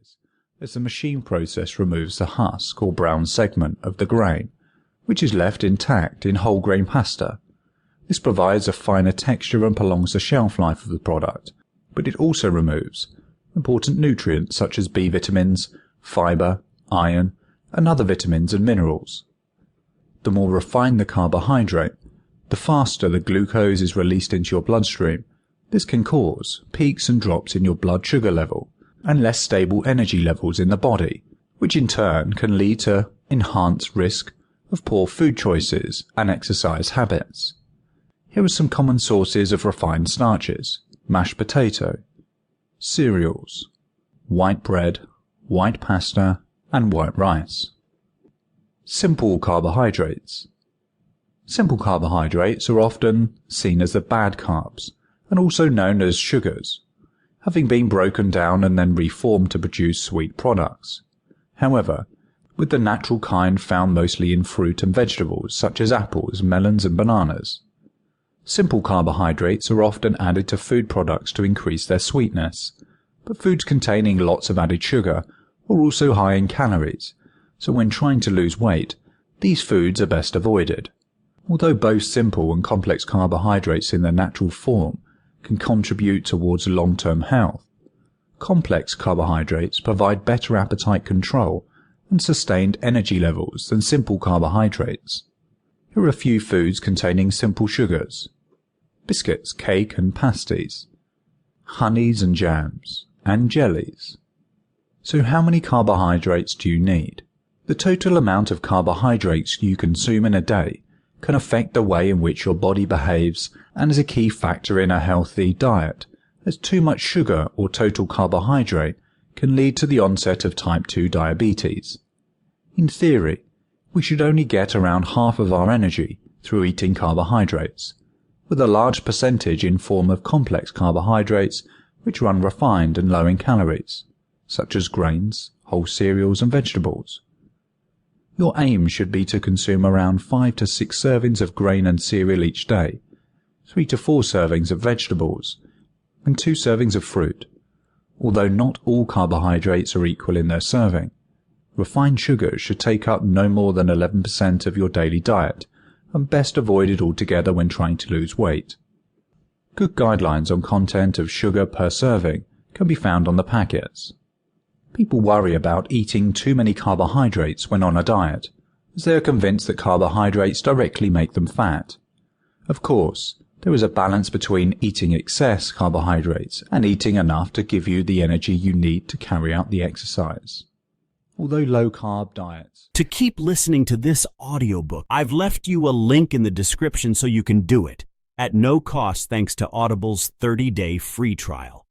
starches, as the machine process removes the husk or brown segment of the grain, which is left intact in whole grain pasta. This provides a finer texture and prolongs the shelf life of the product, but it also removes important nutrients such as B vitamins, fiber, iron, and other vitamins and minerals. The more refined the carbohydrate, the faster the glucose is released into your bloodstream. This can cause peaks and drops in your blood sugar level and less stable energy levels in the body, which in turn can lead to enhanced risk of poor food choices and exercise habits. Here are some common sources of refined starches: mashed potato, cereals, white bread, white pasta, and white rice. Simple carbohydrates. Simple carbohydrates are often seen as the bad carbs, and also known as sugars, having been broken down and then reformed to produce sweet products. However, with the natural kind found mostly in fruit and vegetables such as apples, melons, and bananas. Simple carbohydrates are often added to food products to increase their sweetness, but foods containing lots of added sugar are also high in calories, so when trying to lose weight, these foods are best avoided. Although both simple and complex carbohydrates in their natural form can contribute towards long-term health, complex carbohydrates provide better appetite control and sustained energy levels than simple carbohydrates. Here are a few foods containing simple sugars: biscuits, cake and pasties, honeys and jams, and jellies. So how many carbohydrates do you need? The total amount of carbohydrates you consume in a day can affect the way in which your body behaves and is a key factor in a healthy diet, as too much sugar or total carbohydrate can lead to the onset of type 2 diabetes. In theory, we should only get around half of our energy through eating carbohydrates, with a large percentage in form of complex carbohydrates which are unrefined and low in calories, such as grains, whole cereals and vegetables. Your aim should be to consume around 5 to 6 servings of grain and cereal each day, 3 to 4 servings of vegetables, and 2 servings of fruit. Although not all carbohydrates are equal in their serving, refined sugars should take up no more than 11% of your daily diet and best avoided altogether when trying to lose weight. Good guidelines on content of sugar per serving can be found on the packets. People worry about eating too many carbohydrates when on a diet, as they are convinced that carbohydrates directly make them fat. Of course, there is a balance between eating excess carbohydrates and eating enough to give you the energy you need to carry out the exercise. Although low-carb diets... To keep listening to this audiobook, I've left you a link in the description so you can do it, at no cost thanks to Audible's 30-day free trial.